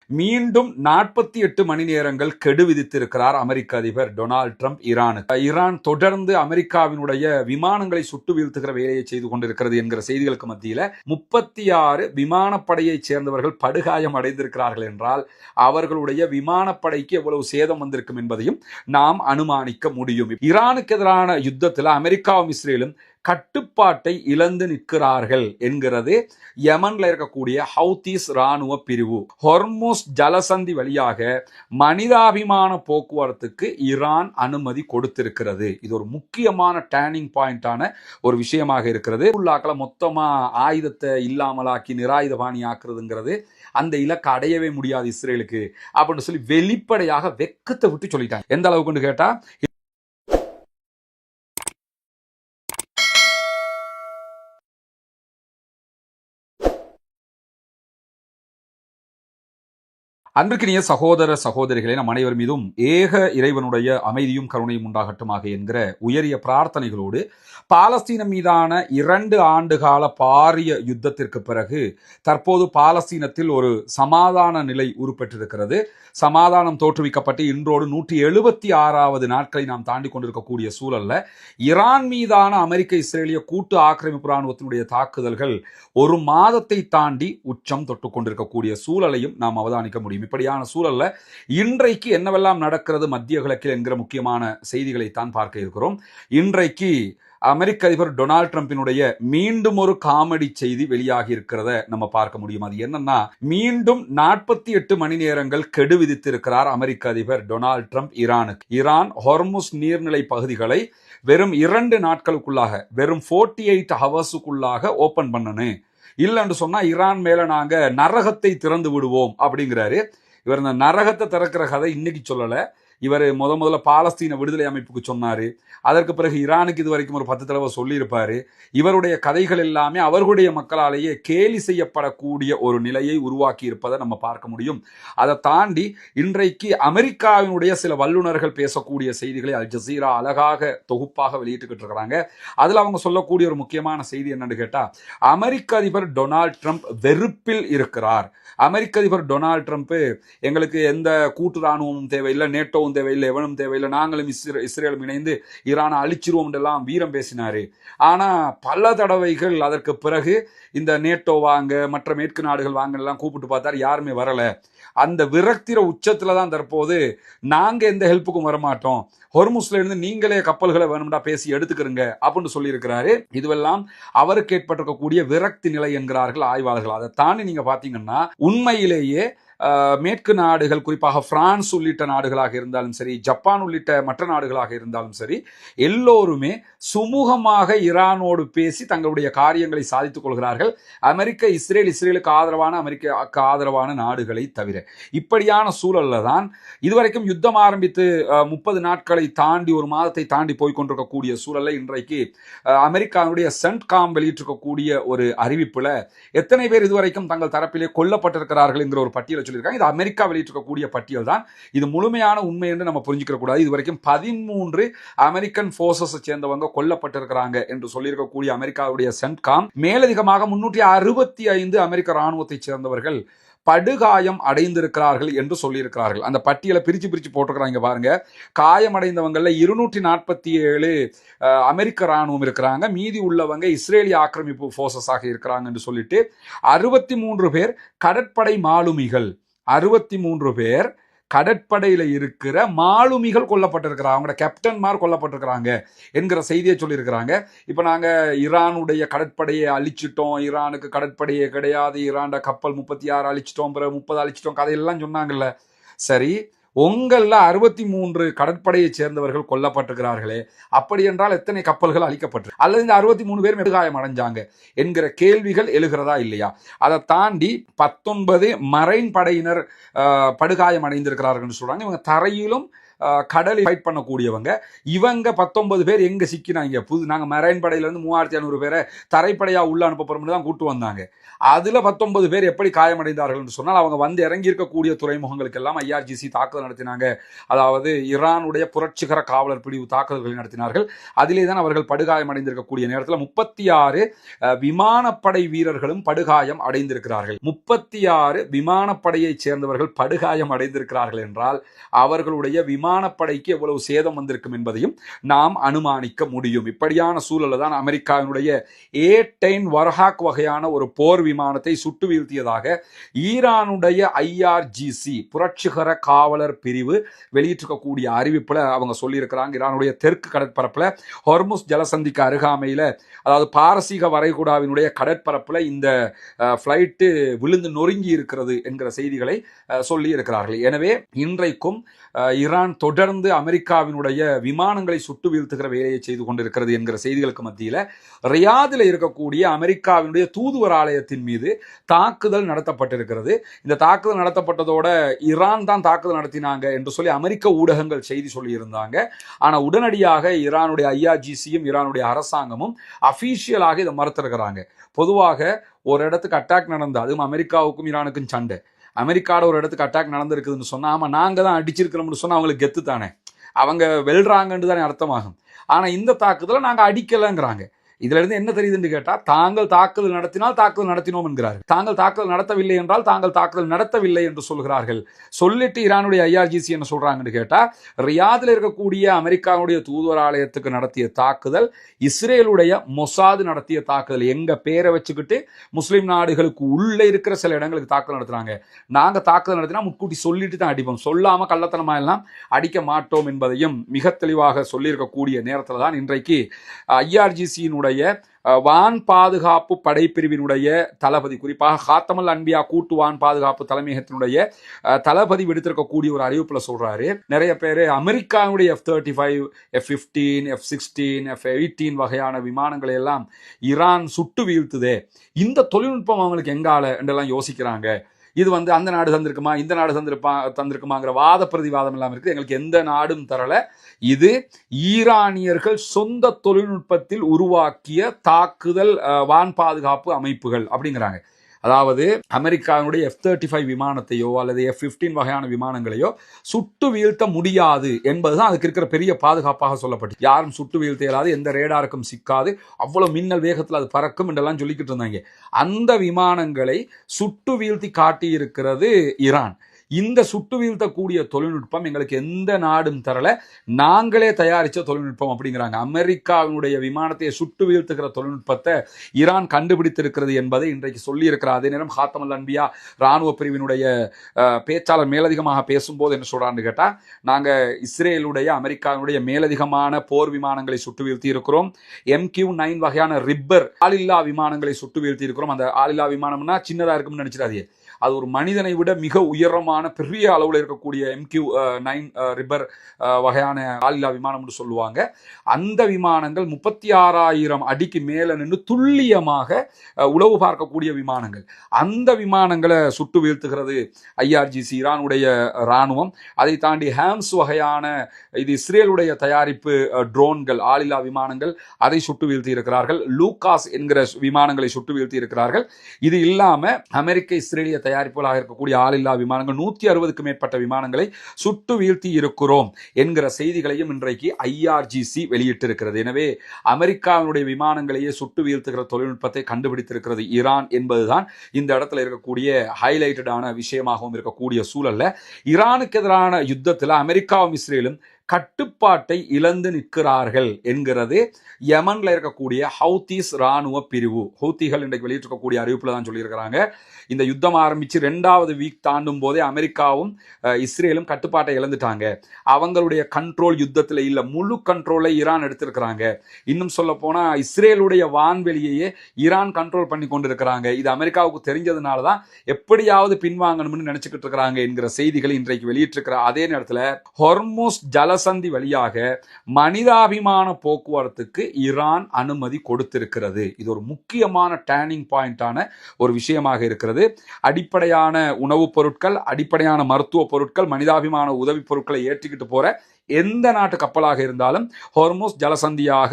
மீண்டும் 48 மணி நேரங்கள் கெடு விதித்திருக்கிறார் அமெரிக்க அதிபர் டொனால்ட் ட்ரம்ப் ஈரானுக்கு. ஈரான் தொடர்ந்து அமெரிக்காவினுடைய விமானங்களை சுட்டு வீழ்த்துகிற வேலையை செய்து கொண்டிருக்கிறது என்கிற செய்திகளுக்கு மத்தியில் 36 விமானப்படையைச் சேர்ந்தவர்கள் படுகாயம் அடைந்திருக்கிறார்கள் என்றால் அவர்களுடைய விமானப்படைக்கு எவ்வளவு சேதம் வந்திருக்கும் என்பதையும் நாம் அனுமானிக்க முடியும். ஈரானுக்கு எதிரான யுத்தத்தில் அமெரிக்காவும் இஸ்ரேலும் கட்டுப்பாட்டை இழந்து நிற்கிறார்கள் என்கிறது யமன்ல இருக்கக்கூடிய ஹவுதீஸ் ராணுவ பிரிவு. ஹொர்முஸ் ஜலசந்தி வழியாக மனிதாபிமான போக்குவரத்துக்கு ஈரான் அனுமதி கொடுத்திருக்கிறது. இது ஒரு முக்கியமான டேர்னிங் பாயிண்டான ஒரு விஷயமாக இருக்கிறது. உள்ளாக்களை மொத்தமா ஆயுதத்தை இல்லாமலாக்கி நிராயுதபாணி ஆக்குறதுங்கிறது அந்த இலக்கை அடையவே முடியாது இஸ்ரேலுக்கு அப்படின்னு சொல்லி வெளிப்படையாக வெக்கத்தை விட்டு சொல்லிட்டாங்க. எந்த அளவுக்கு கேட்டா, அன்பிற்கினிய சகோதர சகோதரிகளே, நம் அனைவர் மீதும் ஏக இறைவனுடைய அமைதியும் கருணையும் உண்டாகட்டுமாக என்கிற உயரிய பிரார்த்தனைகளோடு பாலஸ்தீனம் மீதான 2 ஆண்டுகால பாரிய யுத்தத்திற்கு பிறகு தற்போது பாலஸ்தீனத்தில் ஒரு சமாதான நிலை உருப்பெற்றிருக்கிறது. சமாதானம் தோற்றுவிக்கப்பட்டு இன்றோடு 176வது நாட்களை நாம் தாண்டி கொண்டிருக்கக்கூடிய சூழல்ல ஈரான் மீதான அமெரிக்க இஸ்ரேலிய கூட்டு ஆக்கிரமிப்பு ராணுவத்தினுடைய தாக்குதல்கள் ஒரு மாதத்தை தாண்டி உச்சம் தொட்டு கொண்டிருக்கக்கூடிய சூழலையும் நாம் அவதானிக்க முடியும். இப்படியான சூழல்ல இன்றைக்கு என்னவெல்லாம் நடக்கிறது மத்திய கிழக்கில் என்கிற முக்கியமான செய்திகளை தான் பார்க்க இருக்கிறோம். இன்றைக்கு அமெரிக்க அதிபர் டொனால்ட் ட்ரம்பினுடைய மீண்டும் ஒரு காமெடி செய்தி வெளியாகி இருக்கிறத நம்ம பார்க்க முடியும். அது என்னன்னா, மீண்டும் 48 மணி நேரங்கள் கெடு விதித்திருக்கிறார் அமெரிக்க அதிபர் டொனால்ட் ட்ரம்ப் ஈரானுக்கு. ஈரான் ஹொர்முஸ் நீர்நிலை பகுதிகளை வெறும் 2 நாட்களுக்குள்ளாக, வெறும் 48 ஹவர்ஸுக்குள்ளாக ஓபன் பண்ணணும், இல்லைன்னு சொன்னா ஈரான் மேல நாங்க நரகத்தை திறந்து விடுவோம் அப்படிங்கிறாரு. இவர் இந்த நரகத்தை திறக்கிற கதை இன்னைக்கு சொல்லல. இவர் முதல்ல பாலஸ்தீன விடுதலை அமைப்புக்கு சொன்னாரு. அதற்கு பிறகு ஈரானுக்கு இது வரைக்கும் ஒரு 10 தடவை சொல்லியிருப்பாரு. இவருடைய கதைகள் எல்லாமே அவர்களுடைய மக்களாலேயே கேலி செய்யப்படக்கூடிய ஒரு நிலையை உருவாக்கி இருப்பதை நம்ம பார்க்க முடியும். அதை தாண்டி இன்றைக்கு அமெரிக்காவினுடைய சில வல்லுநர்கள் பேசக்கூடிய செய்திகளை அல் ஜசீரா அழகாக தொகுப்பாக வெளியிட்டுக்கிட்டு இருக்கிறாங்க. அதுல அவங்க சொல்லக்கூடிய ஒரு முக்கியமான செய்தி என்னன்னு கேட்டா, அமெரிக்க அதிபர் டொனால்ட் ட்ரம்ப் வெறுப்பில் இருக்கிறார். அமெரிக்க அதிபர் டொனால்ட் ட்ரம்ப் எங்களுக்கு எந்த கூட்டு ராணுவமும் தேவையில்லை, நேட்டோவும் தேவையில்லை, எவனும் தேவையில்லை, நாங்களும் இஸ்ரேலும் இணைந்து ஈரானை அழிச்சிருவோம் எல்லாம் வீரம் பேசினாரு. ஆனா பல தடவைகள் அதற்கு பிறகு இந்த நேட்டோ வாங்க, மற்ற மேற்கு நாடுகள் வாங்க எல்லாம் கூப்பிட்டு பார்த்தாரு, யாருமே வரல. அந்த விரக்திர உச்சத்துல தான் தற்போது நாங்க எந்த ஹெல்ப்புக்கும் வரமாட்டோம், ஹொர்முஸ்ல இருந்து நீங்களே கப்பல்களை வேணும்டா பேசி எடுத்துக்கிறங்க அப்படின்னு சொல்லி இருக்கிறாரு. இதுவெல்லாம் அவருக்கு ஏற்பட்டிருக்கக்கூடிய விரக்தி நிலை என்கிறார்கள் ஆய்வாளர்கள். அதை தாண்டி நீங்க பாத்தீங்கன்னா உண்மையிலேயே மேற்கு நாடுகள், குறிப்பாக பிரான்ஸ் உள்ளிட்ட நாடுகளாக இருந்தாலும் சரி, ஜப்பான் உள்ளிட்ட மற்ற நாடுகளாக இருந்தாலும் சரி, எல்லோருமே சுமூகமாக ஈரானோடு பேசி தங்களுடைய காரியங்களை சாதித்துக் கொள்கிறார்கள். அமெரிக்க இஸ்ரேலுக்கு ஆதரவான, அமெரிக்காவுக்கு ஆதரவான நாடுகளை தவிர. இப்படியான சூழல்ல தான் இதுவரைக்கும் யுத்தம் ஆரம்பித்து 30 நாட்களை தாண்டி, ஒரு மாதத்தை தாண்டி போய்கொண்டிருக்கக்கூடிய சூழல்ல இன்றைக்கு அமெரிக்காவுடைய சென்ட்காம் வெளியிட்டிருக்கக்கூடிய ஒரு அறிவிப்புல எத்தனை பேர் இதுவரைக்கும் தங்கள் தரப்பிலே கொல்லப்பட்டிருக்கிறார்கள் என்கிற ஒரு பட்டியலை சொல்லியிருக்காங்க. இது அமெரிக்கா வெளியிட்டிருக்கக்கூடிய பட்டியல் தான். இது முழுமையான உண்மை என்று நம்ம புரிஞ்சுக்க கூடாது. இதுவரைக்கும் 13 அமெரிக்கன் போர்சஸ் சேர்ந்தவங்க கொல்லப்பட்டிருக்கிறாங்க என்று சொல்லியிருக்கக்கூடிய அமெரிக்காவுடைய சென்ட்காம் மேலதிகமாக 365 அமெரிக்க ராணுவத்தை சேர்ந்தவர்கள் படுகாயம் அடைந்திருக்கிறார்கள் என்று சொல்லியிருக்கிறார்கள். அந்த பட்டியலை பிரிச்சு போட்டிருக்கிறாங்க பாருங்க. காயமடைந்தவங்கள்ல 247 அமெரிக்க ராணுவம் இருக்கிறாங்க, மீதி உள்ளவங்க இஸ்ரேலிய ஆக்கிரமிப்பு போர்சஸாக இருக்கிறாங்க என்று சொல்லிட்டு 63 பேர் கடற்படை மாலுமிகள், 63 பேர் கடற்படையில இருக்கிற மாலுமிகள் கொல்லப்பட்டிருக்கிறாங்க, அவங்களோட கேப்டன்மார் கொல்லப்பட்டிருக்கிறாங்க என்கிற செய்தியை சொல்லியிருக்கிறாங்க. இப்ப நாங்க ஈரானுடைய கடற்படையை அழிச்சிட்டோம், ஈரானுக்கு கடற்படையே கிடையாது, ஈரான் கப்பல் 36 அழிச்சிட்டோம், 30 அழிச்சிட்டோம், கதையெல்லாம் சொன்னாங்கல்ல. சரி, உங்கள்ல 63 கடற்படையை சேர்ந்தவர்கள் கொல்லப்பட்டிருக்கிறார்களே, அப்படி என்றால் எத்தனை கப்பல்கள் அழிக்கப்பட்டு, அல்லது இந்த 63 பேர் மெடுகாயம் அடைஞ்சாங்க என்கிற கேள்விகள் எழுகிறதா இல்லையா? அதை தாண்டி 19 மரைன் படையினர் படுகாயம் அடைந்திருக்கிறார்கள் சொல்றாங்க. இவங்க தரையிலும் கடலில் ஃபைட் பண்ணக்கூடியவங்க. இவங்க 19 பேர் எங்க சிக்கினாங்க, நாங்க மரைன் படையில இருந்து 3500 பேரை தரைப்படையா உள்ள அனுப்ப போறோம்னு தான் கூட்டு வந்தாங்க. அதுல 19 பேர் எப்படி காயமடைந்தார்கள் என்று சொன்னால், அவங்க வந்து இறங்கி இருக்கக்கூடிய துறைமுகங்களுக்கு எல்லாம் ஐஆர்ஜிசி தாக்குதல் நடத்தினாங்க. அதாவது ஈரானுடைய புரட்சிகர காவலர் பிரிவு தாக்குதல்களை நடத்தினார்கள். அதிலே தான் அவர்கள் படுகாயம் அடைந்திருக்கக்கூடிய நேரத்தில் 36 விமானப்படை வீரர்களும் படுகாயம் அடைந்திருக்கிறார்கள். 36 விமானப்படையைச் சேர்ந்தவர்கள் படுகாயம் அடைந்திருக்கிறார்கள் என்றால் அவர்களுடைய விமானப்படைக்கு எவ்வளவு சேதம் வந்திருக்கும் என்பதையும் நாம் அனுமானிக்க முடியும். இப்படியான சூழல்ல தான் அமெரிக்காவினுடைய A-10 வர்ஹாக் வகையான ஒரு போர் விமானத்தை சுட்டு வீழ்த்தியதாக ஈரானுடைய ஐஆர்ஜிசி புரட்சிகர காவலர் பிரிவு வெளியிட்டிருக்கக்கூடிய அறிவிப்புல அவங்க சொல்லியிருக்கிறாங்க. ஈரானுடைய தெற்கு கடற்பரப்புல ஹொர்முஸ் ஜலசந்திக்கு அருகாமையில, அதாவது பாரசீக வரைகுடாவினுடைய கடற்பரப்புல இந்த பிளைட்டு விழுந்து நொறுங்கி இருக்கிறது என்கிற செய்திகளை சொல்லி இருக்கிறார்கள். எனவே இன்றைக்கும் ஈரான் தொடர்ந்து அமெரிக்காவினுடைய விமானங்களை சுட்டு வீழ்த்துகிற வேலையை செய்து கொண்டிருக்கிறது என்கிற செய்திகளுக்கு மத்தியில் ரியாதில் இருக்கக்கூடிய அமெரிக்காவினுடைய தூதுவர் ஆலயத்தின் மீது தாக்குதல் நடத்தப்பட்டிருக்கிறது. இந்த தாக்குதல் நடத்தப்பட்டதோட ஈரான் தான் தாக்குதல் நடத்தினாங்க என்று சொல்லி அமெரிக்க ஊடகங்கள் செய்தி சொல்லியிருந்தாங்க. ஆனால் உடனடியாக ஈரானுடைய ஐஆர்ஜிசியும் ஈரானுடைய அரசாங்கமும் அபிஷியலாக இதை மறுத்திருக்கிறாங்க. பொதுவாக ஒரு இடத்துக்கு அட்டாக் நடந்தது, அதுவும் அமெரிக்காவுக்கும் ஈரானுக்கும் சண்டை, அமெரிக்காவோட ஒரு இடத்துக்கு அட்டாக் நடந்திருக்குதுன்னு சொன்னா, ஆமா நாங்க தான் அடிச்சிருக்கிறோம்னு சொன்னா அவங்களுக்கு கெத்து தானே, அவங்க வெல்றாங்கன்னு தானே அர்த்தமாகும். ஆனா இந்த தாக்குதலை நாங்க அடிக்கலங்கிறாங்க. இதுல இருந்து என்ன தெரியுதுன்னு கேட்டா, தாங்கள் தாக்குதல் நடத்தினால் தாக்குதல் நடத்தினோம் என்கிறார்கள், தாங்கள் தாக்குதல் நடத்தவில்லை என்றால் தாங்கள் தாக்குதல் நடத்தவில்லை என்று சொல்கிறார்கள். சொல்லிட்டு ஈரானுடைய ஐஆர்ஜிசி என்ன சொல்றாங்கன்னு கேட்டா, ரியாதில் இருக்கக்கூடிய அமெரிக்காவுடைய தூதுவர் ஆலயத்துக்கு நடத்திய தாக்குதல் இஸ்ரேலுடைய மொசாது நடத்திய தாக்குதல். எங்க பேரை வச்சுக்கிட்டு முஸ்லிம் நாடுகளுக்கு உள்ள இருக்கிற சில இடங்களுக்கு தாக்குதல் நடத்துறாங்க. நாங்க தாக்குதல் நடத்தினா முன்கூட்டி சொல்லிட்டு தான் அடிப்போம், சொல்லாம கள்ளத்தனமா எல்லாம் அடிக்க மாட்டோம் என்பதையும் மிக தெளிவாக சொல்லியிருக்கக்கூடிய நேரத்தில் தான் இன்றைக்கு ஐஆர்ஜிசியினுடைய வான் பாதுகாப்பு படைப்பிரிவினுடைய தளபதி, குறிப்பாக ஹாத்தமல் அன்பியா கூட்டு வான் பாதுகாப்பு தலைமையகத்தினுடைய தளபதி விடுத்திருக்கக்கூடிய ஒரு அறிவிப்புல சொல்றாரு, நிறைய பேர் அமெரிக்காவுடைய F-35, F-15, F-16, F-18 வகையான விமானங்களை எல்லாம் ஈரான் சுட்டு வீழ்த்துதே, இந்த தொழில்நுட்பம் அவங்களுக்கு எங்கால என்றெல்லாம் யோசிக்கிறாங்க. இது வந்து அந்த நாடு தந்திருக்குமா, இந்த நாடு தந்திருக்குமாங்கிற வாத பிரதிவாதம் எல்லாம் இருக்கு. எங்களுக்கு எந்த நாடும் தரல, இது ஈரானியர்கள் சொந்த தொழில்நுட்பத்தில் உருவாக்கிய தாக்குதல் வான் பாதுகாப்பு அமைப்புகள் அப்படிங்கிறாங்க. அதாவது அமெரிக்காவுடைய F-35 விமானத்தையோ அல்லது F-15 வகையான விமானங்களையோ சுட்டு வீழ்த்த முடியாது என்பதுதான் அதுக்கு இருக்கிற பெரிய பாதுகாப்பாக சொல்லப்பட்டு, யாரும் சுட்டு வீழ்த்த இயலாது, எந்த ரேடாருக்கும் சிக்காது, அவ்வளவு மின்னல் வேகத்தில் அது பறக்கும் என்றெல்லாம் சொல்லிக்கிட்டு இருந்தாங்க. அந்த விமானங்களை சுட்டு வீழ்த்தி காட்டியிருக்கிறது ஈரான். இந்த சுட்டு வீழ்த்தக்கூடிய தொழில்நுட்பம் எங்களுக்கு எந்த நாடும் தரல, நாங்களே தயாரித்த தொழில்நுட்பம் அப்படிங்கிறாங்க. அமெரிக்காவினுடைய விமானத்தை சுட்டு வீழ்த்துகிற தொழில்நுட்பத்தை ஈரான் கண்டுபிடித்திருக்கிறது என்பதை இன்றைக்கு சொல்லி இருக்கிறார். அதே நேரம் ஹாத்தமல் அன்பியா ராணுவ பிரிவினுடைய பேச்சாளர் மேலதிகமாக பேசும்போது என்ன சொல்றான்னு கேட்டா, நாங்க இஸ்ரேலுடைய அமெரிக்காவினுடைய மேலதிகமான போர் விமானங்களை சுட்டு வீழ்த்தி இருக்கிறோம், MQ-9 வகையான ரிப்பர் ஆளில்லா விமானங்களை சுட்டு வீழ்த்தி இருக்கிறோம். அந்த ஆளில்லா விமானம்னா சின்னதா இருக்கும்னு நினைச்சிடாதே, அது ஒரு மனிதனை விட மிக உயரமான பெரிய அளவில் இருக்கக்கூடிய MQ-9 ரிப்பர் வகையான ஆளில்லா விமானம் சொல்லுவாங்க. அந்த விமானங்கள் 36,000 அடிக்கு மேல நின்று துல்லியமாக உளவு பார்க்கக்கூடிய விமானங்கள். அந்த விமானங்களை சுட்டு வீழ்த்துகிறது ஐஆர்ஜிசி ஈரானுடைய ராணுவம். அதை தாண்டி ஹேம்ஸ் வகையான, இது இஸ்ரேலுடைய தயாரிப்பு ட்ரோன்கள் ஆளில்லா விமானங்கள், அதை சுட்டு வீழ்த்தி இருக்கிறார்கள். லூகாஸ் என்கிற விமானங்களை சுட்டு வீழ்த்தி இருக்கிறார்கள். இது இல்லாம அமெரிக்க இஸ்ரேலிய தயாரிப்புகளாக இருக்கக்கூடிய ஆளில்லா விமானங்கள் 160க்கும் மேற்பட்ட விமானங்களை சுட்டு வீழ்த்தி இருக்கிறோம் என்கிற செய்திகளையும் இன்றைக்கு ஐஆர்ஜிசி வெளியிட்டிருக்கிறது. எனவே அமெரிக்காவினுடைய விமானங்களையே சுட்டு வீழ்த்துகிற தொழில்நுட்பத்தை கண்டுபிடித்திருக்கிறது ஈரான் என்பதுதான் இந்த இடத்துல இருக்கக்கூடிய ஹைலைட்டடான விஷயமாகவும் இருக்கக்கூடிய சூழல்ல, ஈரானுக்கு எதிரான யுத்தத்தில் அமெரிக்காவும் இஸ்ரேலும் கட்டுப்பாட்டை இழந்து நிற்கிறார்கள் என்கிறது யமன்ல இருக்கக்கூடிய ஹவுதீஸ் ராணுவ பிரிவு. ஹவுதிகள் இன்றைக்கு வெளியிட்டிருக்கக்கூடிய அறிவிப்புல தான் சொல்லியிருக்கிறாங்க, இந்த யுத்தம் ஆரம்பிச்சு 2வது வீக் தாண்டும் போதே அமெரிக்காவும் இஸ்ரேலும் கட்டுப்பாட்டை இழந்துட்டாங்க, அவங்களுடைய கண்ட்ரோல் யுத்தத்தில் இல்ல, முழு கண்ட்ரோலை ஈரான் எடுத்திருக்கிறாங்க. இன்னும் சொல்ல போனா இஸ்ரேலுடைய வான்வெளியையே ஈரான் கண்ட்ரோல் பண்ணி கொண்டிருக்கிறாங்க. இது அமெரிக்காவுக்கு தெரிஞ்சதுனாலதான் எப்படியாவது பின்வாங்கணும்னு நினைச்சுக்கிட்டு இருக்கிறாங்க என்கிற செய்திகளை இன்றைக்கு வெளியிட்டிருக்கிற அதே நேரத்தில் ஹொர்முஸ் ஜலசந்தி வழியாக மனிதாபிமான போக்குவரத்துக்கு ஈரான் அனுமதி கொடுத்திருக்கிறது. இது ஒரு முக்கியமான டேர்னிங் பாயிண்டான ஒரு விஷயமாக இருக்கிறது. அடிப்படையான உணவுப் பொருட்கள், அடிப்படையான மருத்துவ பொருட்கள், மனிதாபிமான உதவி பொருட்களை ஏற்றிக்கிட்டு போற எந்த நாட்டு கப்பலாக இருந்தாலும் ஹொர்முஸ் ஜலசந்தியாக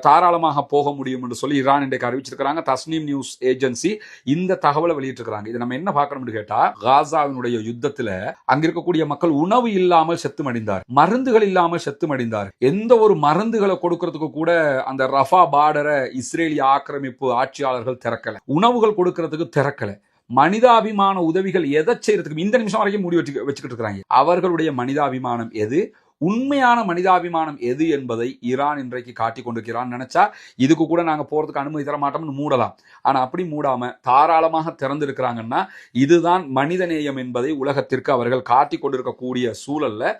தாராளமாக போக முடியும் என்று சொல்லி ஈரான் இன்றைக்கு அறிவிச்சிருக்கிறாங்க. தஸ்னீம் நியூஸ் ஏஜென்சி இந்த தகவலை வெளியிட்டிருக்கிறாங்க. இதை நம்ம என்ன பார்க்கணும்னு கேட்டா, காசாவினுடைய யுத்தத்துல அங்க இருக்கக்கூடிய மக்கள் உணவு இல்லாமல் செத்து மடிந்தார், மருந்துகள் இல்லாமல் செத்து மடிந்தார். எந்த ஒரு மருந்துகளை கொடுக்கறதுக்கு கூட அந்த ரஃபா பார்டரை இஸ்ரேலிய ஆக்கிரமிப்பு ஆட்சியாளர்கள் திறக்கல, உணவுகள் கொடுக்கறதுக்கு திறக்கல. மனிதாபிமான உதவிகள் எதை செய்யறதுக்கு இந்த நிமிஷம் வரைக்கும் மூடி வச்சுக்கிட்டு இருக்கிறாங்க. அவர்களுடைய மனிதாபிமானம் எது, உண்மையான மனிதாபிமானம் எது என்பதை ஈரான் இன்றைக்கு காட்டி கொண்டிருக்கிறான். நினைச்சா இதுக்கு கூட நாங்க போறதுக்கு அனுமதி தர மாட்டோம்னு மூடலாம். ஆனா அப்படி மூடாம தாராளமாக திறந்திருக்கிறாங்கன்னா இதுதான் மனிதநேயம் என்பதை உலகத்திற்கு அவர்கள் காட்டி கொண்டிருக்கக்கூடிய சூழல்ல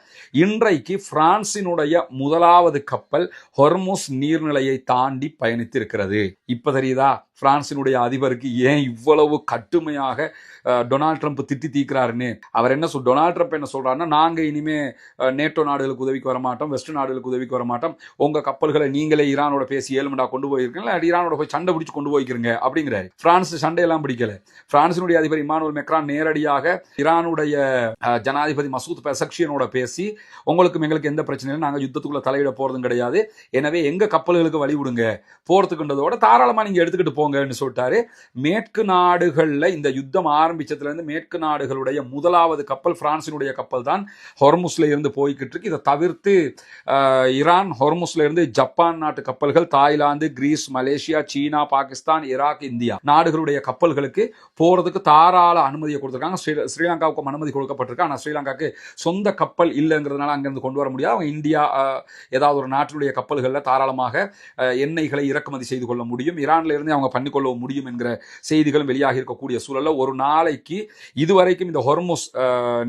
இன்றைக்கு பிரான்சினுடைய முதலாவது கப்பல் ஹொர்முஸ் நீர்நிலையை தாண்டி பயணித்திருக்கிறது. இப்ப தெரியுதா பிரான்சினுடைய அதிபருக்கு ஏன் இவ்வளவு கட்டுமையாக டொனால்ட் ட்ரம்ப் திட்டி தீக்கிறாருன்னு. அவர் என்ன டொனால்ட் ட்ரம்ப் என்ன சொல்றாருன்னா, நாங்க இனிமே நேட்டோ நாடுகளுக்கு உதவிக்கு வர மாட்டோம், வெஸ்ட் நாடுகளுக்கு உதவிக்கு வர மாட்டோம், உங்க கப்பல்களை நீங்களே ஈரானோட பேசி 7 மணி கொண்டு போயிருக்கீங்க, ஈரானோட போய் சண்டை பிடிச்சு கொண்டு போய்க்கிறீங்க அப்படிங்கிறாரு. பிரான்ஸ் சண்டையெல்லாம் பிடிக்கல. பிரான்சினுடைய அதிபர் இமானுவேல் மெக்ரான் நேரடியாக ஈரானுடைய ஜனாதிபதி மசூத் பெசக்ஷியனோட பேசி, உங்களுக்கும் எங்களுக்கு எந்த பிரச்சனையும், நாங்க யுத்தத்துக்குள்ள தலையிட போறதும் கிடையாது, எனவே எங்க கப்பல்களுக்கு வழி விடுங்க, போறதுக்குன்றதோட தாராளமா நீங்க எடுத்துக்கிட்டு போங்கன்னு சொல்லிட்டாரு. மேற்கு நாடுகள்ல இந்த யுத்தம் ஆரம்பிச்சதுல இருந்து மேற்கு நாடுகளுடைய முதலாவது கப்பல் பிரான்சினுடைய கப்பல் தான் ஹொர்முஸ்ல இருந்து போய்கிட்டு இருக்கு. இதை தவிர்த்து ஈரான் ஹொர்முஸ்ல இருந்து ஜப்பான் நாட்டு கப்பல்கள், தாய்லாந்து, கிரீஸ், மலேசியா, சீனா, பாகிஸ்தான், ஈராக், இந்தியா நாடுகளுடைய கப்பல்களுக்கு போறதுக்கு தாராள அனுமதியை கொடுத்திருக்காங்க. ஸ்ரீலங்காவுக்கும் அனுமதி கொடுக்கப்பட்டிருக்கு. ஆனால் ஸ்ரீலங்காவுக்கு சொந்த கப்பல் இல்லைங்கிறதுனால அங்கிருந்து கொண்டு வர முடியாது. அவங்க இந்தியா ஏதாவது ஒரு நாட்டினுடைய கப்பல்களில் தாராளமாக எண்ணெய்களை இறக்குமதி செய்து கொள்ள முடியும். ஈரான்ல இருந்து அவங்க பண்ணிக்கொள்ள முடியும் என்கிற செய்திகளும் வெளியாகி இருக்கக்கூடிய சூழல்ல ஒரு நாளைக்கு இதுவரைக்கும் இந்த ஹொர்முஸ்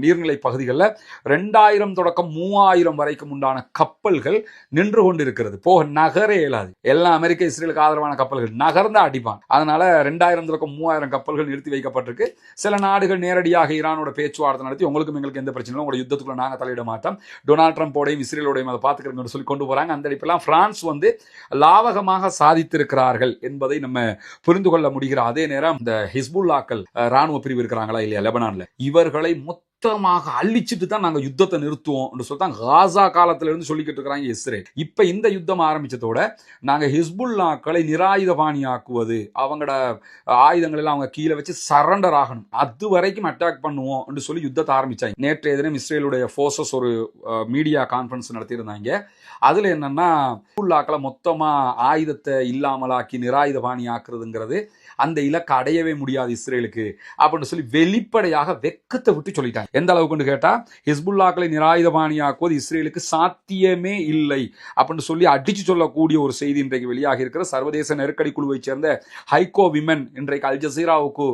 நீர்நிலை பகுதிகளில் 2000 தொடக்கம் 3000 வரைக்கும் உண்டான கப்பல்கள் நின்று கொண்டு இருக்கிறது. போக நகரே இயலாது. எல்லாம் அமெரிக்க இஸ்ரேலுக்கு ஆதரவான கப்பல்கள் நகர்ந்தா அடிப்பான். அதனால 2000 தொடக்கம் 3000 கப்பல்கள் நிறுத்தி வைக்கப்பட்டிருக்கு. சில நாடுகள் நேரடியாக ஈரானோட பேச்சுவார்த்தை நடத்தி, உங்களுக்கும் எங்களுக்கு எந்த பிரச்சனையும், உங்களோட யுத்தத்துக்குள்ள நாங்க தலையிட மாட்டோம், டொனால்ட் ட்ரம்போடையும் இஸ்ரேலோடையும் அதை பார்த்துக்கிறோம்னு சொல்லி கொண்டு போறாங்க. அந்த அடிப்பெல்லாம் பிரான்ஸ் லாவகமாக சாதித்திருக்கிறார்கள் என்பதை நம்ம புரிந்து கொள்ள முடிகிற அதே நேரம், இந்த ஹிஸ்புல்லாக்கள் ராணுவ பிரிவு இருக்கிறாங்களா இல்லையா லெபனான்ல, இவர்களை மொத்தமாக அழிச்சிட்டு தான் நாங்க யுத்தத்தை நிறுத்துவோம் சொல்லிட்டு காசா காலத்துல இருந்து சொல்லிக்கிட்டு இருக்கிறாங்க இஸ்ரேல். இப்ப இந்த யுத்தம் ஆரம்பிச்சதோட நாங்க ஹிஸ்புல்லாக்களை நிராயுதபாணியாக்குவது, அவங்களோட ஆயுதங்கள் எல்லாம் அவங்க கீழே வச்சு சரண்டர் ஆகணும், அது வரைக்கும் அட்டாக் பண்ணுவோம் சொல்லி யுத்தத்தை ஆரம்பிச்சாங்க. நேற்றைய தினம் இஸ்ரேலுடைய போர்சஸ் ஒரு மீடியா கான்ஃபரன்ஸ் நடத்தியிருந்தாங்க. அதுல என்னன்னா, ஹிஸ்புல்லாக்களை மொத்தமா ஆயுதத்தை இல்லாமலாக்கி நிராயுதபாணி ஆக்குறதுங்கிறது அந்த இலக்கை அடையவே முடியாது இஸ்ரேலுக்கு அப்படின்னு சொல்லி வெளிப்படையாக வெக்கத்தை விட்டு சொல்லிட்டாங்க. எந்த அளவுக்கு கேட்டா, ஹிஸ்புல்லாக்களை நிராயுதபாணியாக்குவது இஸ்ரேலுக்கு சாத்தியமே இல்லை அப்படின்னு சொல்லி அடிச்சு சொல்லக்கூடிய ஒரு செய்தி இன்றைக்கு வெளியாகி இருக்கிற சர்வதேச நெருக்கடி குழுவை சேர்ந்த ஹைகோ விமன் இன்றைக்கு அல் ஜசீராவுக்கு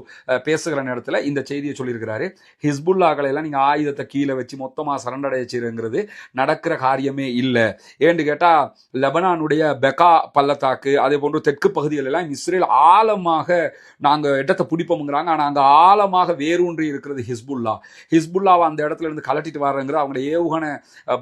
பேசுகிற நேரத்தில் இந்த செய்தியை சொல்லியிருக்கிறாரு. ஹிஸ்புல்லாக்களை எல்லாம் நீங்க ஆயுதத்தை கீழே வச்சு மொத்தமா சரண்டடைய செய்யுங்கிறது நடக்கிற காரியமே இல்லை. ஏன்னு கேட்டா, லெபனானுடைய பெகா பள்ளத்தாக்கு அதே போன்று தெற்கு பகுதிகள் எல்லாம் இஸ்ரேல் ஆழமாக நாங்க இடத்தை பிடிப்போம்ங்கிறாங்க. ஆனா அங்க ஆழமாக வேரூன்றி இருக்கிறது ஹிஸ்புல்லாவை அந்த இடத்துல இருந்து கலட்டிட்டு வர்றங்கிறது, அவங்க ஏவுகணை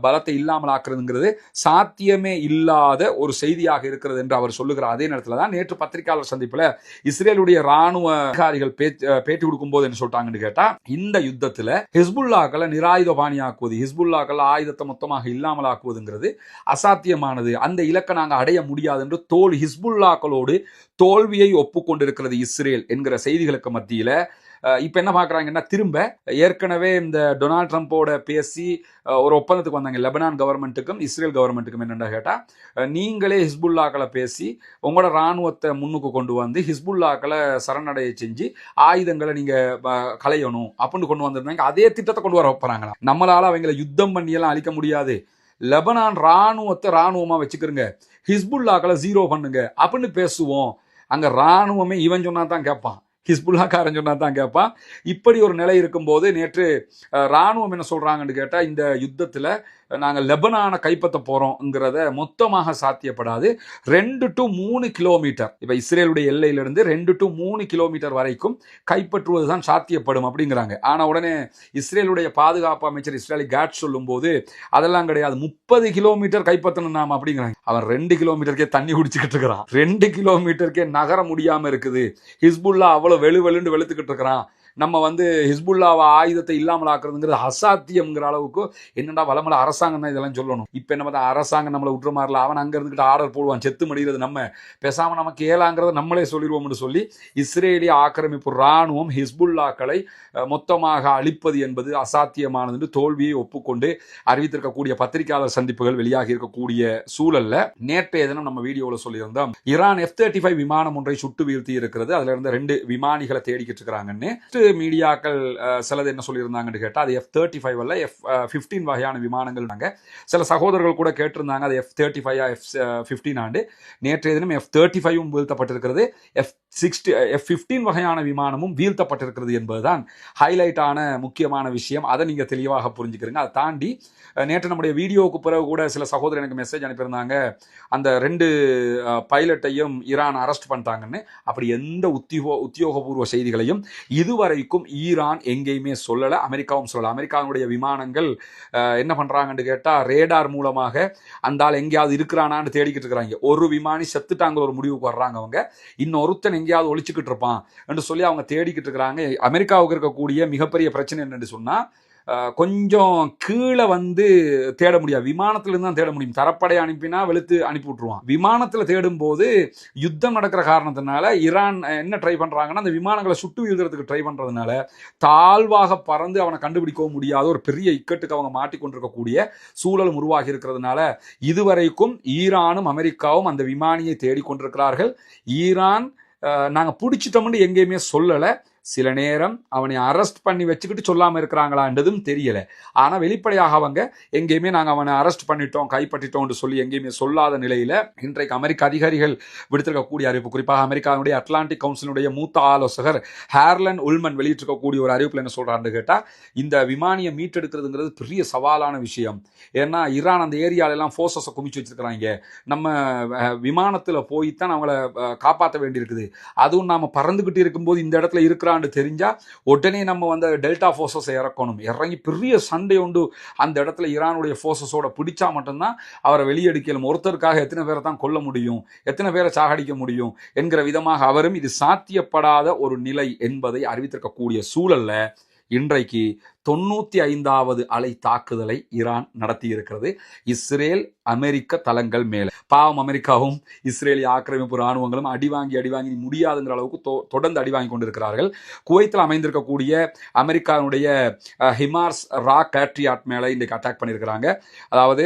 பலத்தை இல்லாமல் ஆக்குறதுங்கிறது சாத்தியமே இல்லாத ஒரு செய்தியாக இருக்கிறது என்று அவர் சொல்லுகிறார். அதே நேரத்தில் தான் நேற்று பத்திரிகையாளர் சந்திப்பில் இஸ்ரேலுடைய ராணுவ அதிகாரிகள் பேட்டி கொடுக்கும் போது என்ன சொல்லிட்டாங்கன்னு கேட்டா, இந்த யுத்தத்துல ஹிஸ்புல்லாக்களை நிராயுதபாணியாக்குவது, ஹிஸ்புல்லாக்கள் ஆயுதத்தை மொத்தமாக இல்லாமல் ஆக்குவதுங்கிறது அசாத்தியமானது, அந்த இலக்கை நாங்கள் அடைய முடியாது என்று ஹிஸ்புல்லாக்களோடு தோல்வியை ஒப்புக்கொண்டிருக்கிறது இஸ்ரேல் என்கிற செய்திகளுக்கு மத்தியில இப்ப என்ன பாக்குறாங்கன்னா, திரும்ப ஏற்கனவே இந்த டொனால்ட் ட்ரம்போட பேசி ஒரு ஒப்பந்தத்துக்கு வந்தாங்க லெபனான் கவர்மெண்ட்டுக்கும் இஸ்ரேல் கவர்மெண்ட்டுக்கும். என்னென்ன கேட்டா, நீங்களே ஹிஸ்புல்லாக்களை பேசி உங்களோட ராணுவத்தை முன்னுக்கு கொண்டு வந்து ஹிஸ்புல்லாக்களை சரணடைய செஞ்சு ஆயுதங்களை நீங்க களையணும் அப்படின்னு கொண்டு வந்திருந்தாங்க. அதே திட்டத்தை கொண்டு வர வைப்பாங்களா, நம்மளால அவங்களை யுத்தம் பண்ணி எல்லாம் அழிக்க முடியாது, லெபனான் ராணுவத்தை ராணுவமா வச்சுக்கிறங்க, ஹிஸ்புல்லாக்களை 0 பண்ணுங்க அப்படின்னு பேசுவோம். அங்க ராணுவமே இவன் சொன்னா தான் கேட்பான். ஹிஸ்புல்லாக்காரன் சொன்னா தான் கேட்பான். இப்படி ஒரு நிலை இருக்கும்போது நேற்று ராணுவம் என்ன சொல்றாங்கன்னு கேட்டா, இந்த யுத்தத்துல நாங்கள் லெபனானை கைப்பற்ற போறோம்ங்கிறத மொத்தமாக சாத்தியப்படாது. 2 to 3 கிலோமீட்டர், இப்ப இஸ்ரேலுடைய எல்லையிலிருந்து 2 to 3 கிலோமீட்டர் வரைக்கும் கைப்பற்றுவதுதான் சாத்தியப்படும் அப்படிங்கிறாங்க. ஆனா உடனே இஸ்ரேலுடைய பாதுகாப்பு அமைச்சர் இஸ்ரேலி காட் சொல்லும் போது அதெல்லாம் கிடையாது, 30 கிலோமீட்டர் கைப்பற்றணும் நாம அப்படிங்கிறாங்க. அவன் 2 கிலோமீட்டருக்கே தண்ணி குடிச்சுக்கிட்டு இருக்கிறான், 2 கிலோமீட்டருக்கே நகர முடியாம இருக்குது. ஹிஸ்புல்லா அவ்வளவு வெளுவெளுன்னு வெளுத்துக்கிட்டு இருக்கிறான். நம்ம ஹிஸ்புல்லாவை ஆயுதத்தை இல்லாமல் ஆக்குறதுங்கிறது அசாத்தியம்ங்கிற அளவுக்கு என்னடா வளமல அரசாங்கம் தான் இதெல்லாம் சொல்லணும். இப்போ என்ன பார்த்தா அரசாங்கம் நம்மளை விட்டுற மாதிரில, அவன் அங்கே இருந்துக்கிட்டு ஆர்டர் போடுவான், செத்து மடிகிறது நம்ம பேசாமல் நமக்கு ஏலாங்கிறத நம்மளே சொல்லிடுவோம்னு சொல்லி இஸ்ரேலிய ஆக்கிரமிப்பு இராணுவம் ஹிஸ்புல்லாக்களை மொத்தமாக அழிப்பது என்பது அசாத்தியமானது என்று தோல்வியை ஒப்புக்கொண்டு அறிவித்திருக்கக்கூடிய பத்திரிகையாளர் சந்திப்புகள் வெளியாகி இருக்கக்கூடிய சூழல்ல நேற்றைய தினம் நம்ம வீடியோவில் சொல்லியிருந்தோம், ஈரான் F-35 விமானம் ஒன்றை சுட்டு வீழ்த்தி இருக்கிறது. அதுல இருந்து 2 விமானிகளை தேடிக்கிட்டு இருக்கிறாங்கன்னு மீடியாக்கள் சிலது என்ன சொல்லியிருந்தாங்கன்னு கேட்டால், அது F-35 அல்ல, F-15 வகையான விமானங்கள். சில சகோதரர்கள் கூட கேட்டிருந்தாங்க அது F-35 F-15 ஆண்டு. நேற்றைய தினம் F-35 வீழ்த்தப்பட்டிருக்கிறது, F-15 வகையான விமானமும் வீழ்த்தப்பட்டிருக்கிறது என்பதுதான் ஹைலைட்டான முக்கியமான விஷயம். அதை நீங்க தெளிவாக புரிஞ்சுக்கிறீங்க. அதை தாண்டி நேற்று நம்முடைய வீடியோவுக்கு பிறகு கூட சில சகோதரர் எனக்கு மெசேஜ் அனுப்பியிருந்தாங்க, அந்த 2 பைலட்டையும் ஈரான் அரெஸ்ட் பண்ணிட்டாங்கன்னு. அப்படி எந்த உத்தியோகபூர்வ செய்திகளையும் இதுவரைக்கும் ஈரான் எங்கேயுமே சொல்லலை, அமெரிக்காவும் சொல்லலை. அமெரிக்காவுடைய விமானங்கள் என்ன பண்றாங்கன்னு கேட்டா, ரேடார் மூலமாக அந்த ஆள் எங்கேயாவது இருக்கிறானான்னு தேடிக்கிட்டு இருக்கிறாங்க. ஒரு விமானி செத்துட்டாங்க ஒரு முடிவுக்கு வர்றாங்க அவங்க, இன்னொருத்தன் எங்கேயாவது ஒழிச்சுக்கிட்டு இருப்பான் என்று சொல்லி அவங்க தேடிக்கிட்டு இருக்கிறாங்க. அமெரிக்காவுக்கு இருக்கக்கூடிய மிகப்பெரிய பிரச்சனை என்னன்னு சொன்னா, கொஞ்சம் கீழே தேட முடியாது, விமானத்திலிருந்து தான் தேட முடியும். தரப்படை அனுப்பினா வெளுத்து அனுப்பி விட்டுருவான். விமானத்தில் தேடும் போது யுத்தம் நடக்கிற காரணத்தினால ஈரான் என்ன ட்ரை பண்றாங்கன்னா, அந்த விமானங்களை சுட்டு வீழ்றதுக்கு ட்ரை பண்றதுனால தாழ்வாக பறந்து அவனை கண்டுபிடிக்கவும் முடியாத ஒரு பெரிய இக்கட்டுக்கு அவங்க மாட்டிக்கொண்டிருக்கக்கூடிய சூழல் உருவாகி இருக்கிறதுனால இதுவரைக்கும் ஈரானும் அமெரிக்காவும் அந்த விமானியை தேடிக்கொண்டிருக்கிறார்கள். ஈரான் நாங்கள் பிடிச்சிட்டோம்னு எங்கேயுமே சொல்லலை. சில நேரம் அவனை அரெஸ்ட் பண்ணி வச்சுக்கிட்டு சொல்லாமல் இருக்கிறாங்களான்றதும் தெரியல. ஆனால் வெளிப்படையாக அவங்க எங்கேயுமே நாங்கள் அவனை அரெஸ்ட் பண்ணிட்டோம் கைப்பற்றிட்டோம்னு சொல்லி எங்கேயுமே சொல்லாத நிலையில் இன்றைக்கு அமெரிக்க அதிகாரிகள் விடுத்திருக்கக்கூடிய அறிவிப்பு, குறிப்பாக அமெரிக்காவுடைய அட்லாண்டிக் கவுன்சிலுடைய மூத்த ஆலோசகர் ஹேர்லன் உல்மன் வெளியிட்டிருக்கக்கூடிய ஒரு அறிவிப்பில் என்ன சொல்கிறான்னு கேட்டால், இந்த விமானியை மீட்டெடுக்கிறதுங்கிறது பெரிய சவாலான விஷயம். ஏன்னா ஈரான் அந்த ஏரியாலெல்லாம் ஃபோர்ஸஸை குமிச்சு வச்சிருக்கிறாங்க. நம்ம விமானத்தில் போய்த்தான் அவங்கள காப்பாற்ற வேண்டியிருக்குது. அதுவும் நாம் பறந்துக்கிட்டு இருக்கும்போது இந்த இடத்துல இருக்கிற தெரிஞ்சா உடனே நம்ம டெல்டா போர்சஸ் இறக்கணும். இறங்கி பெரிய சண்டை உண்டு அந்த இடத்துல ஈரானுடைய போர்சஸோட பிடிச்சா மட்டும்தான் அவரை வெளியெடுக்கலாம். ஒருத்தருக்காக எத்தனை பேரை தான் கொல்ல முடியும், எத்தனை பேரை சாகடிக்க முடியும் என்கிற விதமாக அவரும் இது சாத்தியப்படாத ஒரு நிலை என்பதை அறிவித்திருக்கக்கூடிய சூழல்ல இன்றைக்கு 95வது அலை தாக்குதலை ஈரான் நடத்தி இருக்கிறது இஸ்ரேல் அமெரிக்க தளங்கள் மேல. பாவம் அமெரிக்காவும் இஸ்ரேலிய ஆக்கிரமிப்பு இராணுவங்களும் அடிவாங்கி முடியாதுங்கிற அளவுக்கு தொடர்ந்து அடிவாங்கி கொண்டிருக்கிறார்கள். குவைத்தில் அமைந்திருக்கக்கூடிய அமெரிக்காவுடைய ஹிமார்ஸ் ராக் பேட்ரியாட் மேல இன்றைக்கு அட்டாக் பண்ணியிருக்கிறாங்க. அதாவது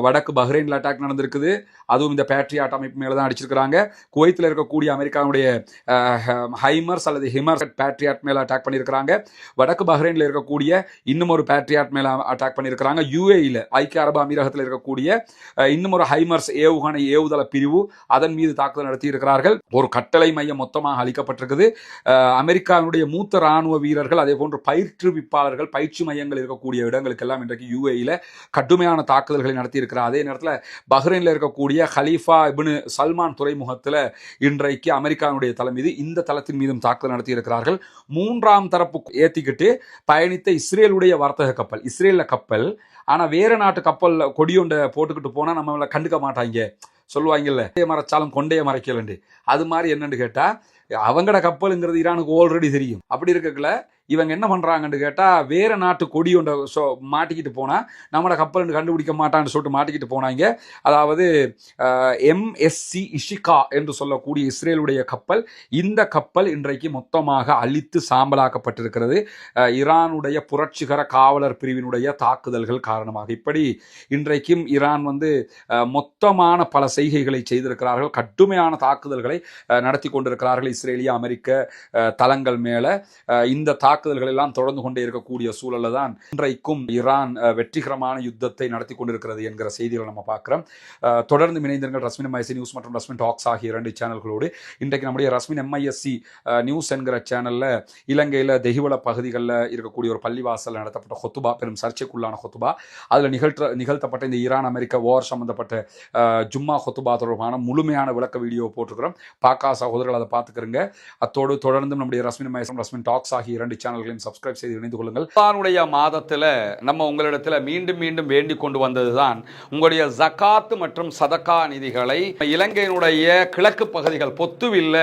வடக்கு பஹ்ரைனில் அட்டாக் நடந்திருக்குது, அதுவும் இந்த பேட்ரியாட் அமைப்பு மேலே தான் அடிச்சிருக்கிறாங்க. குவைத்தில் இருக்கக்கூடிய அமெரிக்காவுடைய ஹைமர்ஸ் அல்லது ஹிமர்ஸ் பேட்ரியாட் மேலே அட்டாக் பண்ணியிருக்கிறாங்க. வடக்கு பஹ்ரைனில் இருக்கக்கூடிய இன்னும் ஒரு பேட்ரியாட் மேலே அட்டாக் பண்ணியிருக்கிறாங்க. யுஏஇல ஐக்கிய அரபு அமீரகத்தில் இருக்கக்கூடிய இன்னும் ஒரு ஹைமர்ஸ் ஏவுகணை ஏவுதள பிரிவு அதன் மீது தாக்குதல் நடத்தி இருக்கிறார்கள். ஒரு கட்டளை மையம் மொத்தமாக அளிக்கப்பட்டிருக்குது. அமெரிக்காவுடைய மூத்த இராணுவ வீரர்கள் அதே போன்று பயிற்றுவிப்பாளர்கள் பயிற்சி மையங்கள் இருக்கக்கூடிய இடங்களுக்கெல்லாம் இன்றைக்கு யுஏஇல கடுமையான தாக்குதல்களை நடத்தி இருக்கிறார். அதே நேரத்தில் பஹ்ரைனில் இருக்கக்கூடிய ஹலீஃபா இப்னு சல்மான் துறைமுகத்தில் இன்றைக்கு அமெரிக்காவுடைய தளம் மீது இந்த தளத்தின் மீதும் தாக்குதல் நடத்தி இருக்கிறார்கள். 3ஆம் தரப்பு ஏற்றிக்கிட்டு பயணித்த இஸ்ரேலுடைய வர்த்தக கப்பல், இஸ்ரேலில் கப்பல், ஆனால் வேற நாட்டு கப்பல் கொடியொண்டை போட்டுக்கிட்டு போனால் நம்மளை கண்டுக்க மாட்டாங்க சொல்லுவாங்கல்ல, மறைச்சாலும் கொண்டையை மறைக்கலண்டு. அது மாதிரி என்னன்னு கேட்டால் அவங்களோட கப்பலுங்கிறது ஈரானுக்கு ஆல்ரெடி தெரியும். அப்படி இருக்கல இவங்க என்ன பண்றாங்கன்னு கேட்டா, வேற நாட்டு கொடி ஒன்றை மாட்டிக்கிட்டு போனா நம்மளோட கப்பல் கண்டுபிடிக்க மாட்டான்னு சொல்லிட்டு மாட்டிக்கிட்டு போனாங்க. அதாவது MSC இஷிகா என்று சொல்லக்கூடிய இஸ்ரேலுடைய கப்பல், இந்த கப்பல் இன்றைக்கு மொத்தமாக அழித்து சாம்பலாக்கப்பட்டிருக்கிறது ஈரானுடைய புரட்சிகர காவலர் பிரிவினுடைய தாக்குதல்கள் காரணமாக. இப்படி இன்றைக்கும் ஈரான் மொத்தமான பல செய்கைகளை செய்திருக்கிறார்கள், கடுமையான தாக்குதல்களை நடத்தி கொண்டிருக்கிறார்கள் இஸ்ரேலிய அமெரிக்க தளங்கள் மேல. இந்த தாக்குதல்கள் எல்லாம் தொடர்ந்து கொண்டே இருக்கக்கூடிய சூழல்ல தான் இன்றைக்கும் ஈரான் வெற்றிகரமான யுத்தத்தை நடத்தி கொண்டிருக்கிறது என்கிற செய்திகளை நம்ம பார்க்கிறோம். தொடர்ந்து இணைந்திருங்கள் ரஸ்மின் எம்ஐஎஸ்சி நியூஸ் மற்றும் ரஸ்மின் டாக்ஸ் ஆகிய 2 சேனல்களோடு. இன்றைக்கு நம்முடைய ரஸ்மின் எம்ஐஎஸ்சி நியூஸ் என்கிற சேனல்ல இலங்கையில் தெஹிவல பகுதிகளில் இருக்கக்கூடிய ஒரு பள்ளிவாசல் நடத்தப்பட்ட ஹொத்துபா, பெரும் சர்ச்சைக்குள்ளான ஹொத்துபா, அதில் நிகழ்த்தப்பட்ட இந்த ஈரான் அமெரிக்க வார் சம்பந்தப்பட்ட ஜும்மா ஹொத்துபா தொடர்பான முழுமையான விளக்க வீடியோ போட்டிருக்கிறோம். பாக்கா சகோதரர்கள் அதை பார்த்துக்கிறங்க. அத்தோடு தொடர்ந்து நம்முடைய ரஸ்மின் எம்ஐஎஸ்சி ரஸ்மின் டாக்ஸ் ஆகிய 2 சேனல்களையும் சப்ஸ்கிரைப் செய்து இணைந்து கொள்ளுங்கள். ரமலானுடைய மாதத்தில் நம்ம உங்களிடத்தில் மீண்டும் மீண்டும் வேண்டிக் கொண்டு வந்ததுதான் உங்களுடைய ஜகாத் மற்றும் சதக்கா நிதிகளை இலங்கையினுடைய கிழக்கு பகுதிகள் பொத்துவில்ல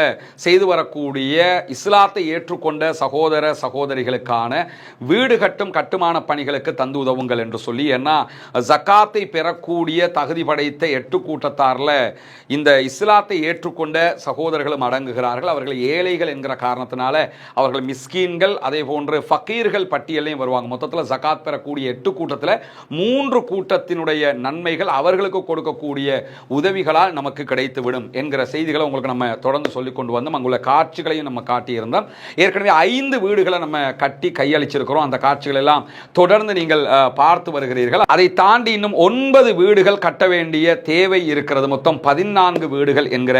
செய்து வரக்கூடிய இஸ்லாத்தை ஏற்றுக்கொண்ட சகோதர சகோதரிகளுக்கான வீடு கட்டும் கட்டுமான பணிகளுக்கு தந்து உதவுங்கள் என்று சொல்லி. ஏன்னா ஜகாத்தை பெறக்கூடிய தகுதி படைத்த 8 கூட்டத்தாரில் இந்த இஸ்லாத்தை ஏற்றுக்கொண்ட சகோதரர்களும் அடங்குகிறார்கள். அவர்கள் ஏழைகள் என்கிற காரணத்தினால அவர்கள் மிஸ்கீன்கள், அதே போன்று ஃபக்கீர்கள் பட்டியலையும் வருவாங்க. மொத்தத்தில் ஜகாத் பெறக்கூடிய 8 கூட்டத்தில் 3 கூட்டத்தினுடைய நன்மைகள் அவர்களுக்கு கொடுக்கக்கூடிய உதவிகளால் நமக்கு கிடைத்துவிடும் என்கிற செய்திகளை உங்களுக்கு நம்ம தொடர்ந்து சொல்லிக் கொண்டு வந்தோம். அங்குள்ள காட்சிகளையும் நம்ம காட்டியிருந்தோம். ஏற்கனவே 5 வீடுகளை நம்ம கட்டி கையளிச்சிருக்கிறோம். அந்த காட்சிகள் எல்லாம் தொடர்ந்து நீங்கள் பார்த்து வருகிறீர்கள். அதை தாண்டி இன்னும் 9 வீடுகள் கட்ட வேண்டிய தேவை இருக்கிறது. மொத்தம் 14 வீடுகள் என்கிற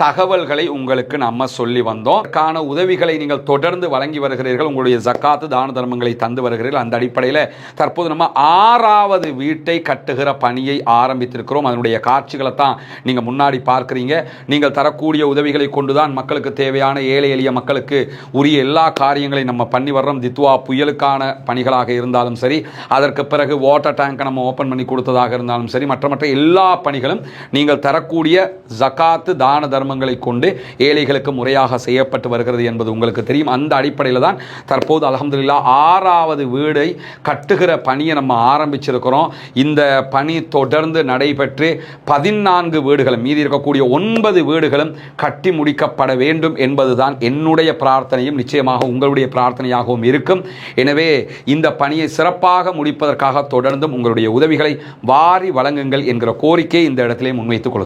தகவல்களை உங்களுக்கு நம்ம சொல்லி வந்தோம். கான உதவிகளை நீங்கள் தொடர்ந்து வழங்கி வருகிறீர்கள். உங்களுடைய ஜக்காத்து தான தர்மங்களை தந்து வருகிறீர்கள். அந்த அடிப்படையில் தற்போது நம்ம 6வது வீட்டை கட்டுகிற பணியை ஆரம்பித்திருக்கிறோம். அதனுடைய காட்சிகளை தான் நீங்க முன்னாடி பார்க்கிறீங்க. நீங்கள் தரக்கூடிய உதவிகளை கொண்டுதான் மக்களுக்கு தேவையான ஏழை எளிய மக்களுக்கு உரிய எல்லா காரியங்களையும் நம்ம பண்ணி வர்றோம். தித்வா புயலுக்கான பணிகளாக இருந்தாலும் சரி, அதற்கு பிறகு வாட்டர் டேங்கை நம்ம ஓபன் பண்ணி கொடுத்ததாக இருந்தாலும் சரி, மற்ற எல்லா பணிகளும் நீங்கள் தரக்கூடிய ஜகாத்து தான தர்மங்களை கொண்டு ஏழைகளுக்கு முறையாக செய்யப்பட்டு வருகிறது என்பது உங்களுக்கு தெரியும். அந்த அடிப்படையில் தான் தற்போது அல்ஹம்துலில்லாஹ் 6வது வீடை கட்டுகிற பணியை நம்ம ஆரம்பிச்சிருக்கிறோம். இந்த பணி தொடர்ந்து நடைபெற்று 14 வீடுகளும், மீதி இருக்கக்கூடிய 9 வீடுகளும் கட்டி முடிக்கப்பட வேண்டும் என்பதுதான் என்னுடைய பிரார்த்தனையும் நிச்சயமாக உங்களுடைய பிரார்த்தனையாகவும் இருக்கும். எனவே இந்த பணியை சிறப்பாக முடிப்பதற்காக தொடர்ந்தும் உங்களுடைய உதவிகளை வாரி வழங்குங்கள் என்கிற கோரிக்கை இந்த இடத்திலே முன்வைத்துக் கொள்ளுங்கள்.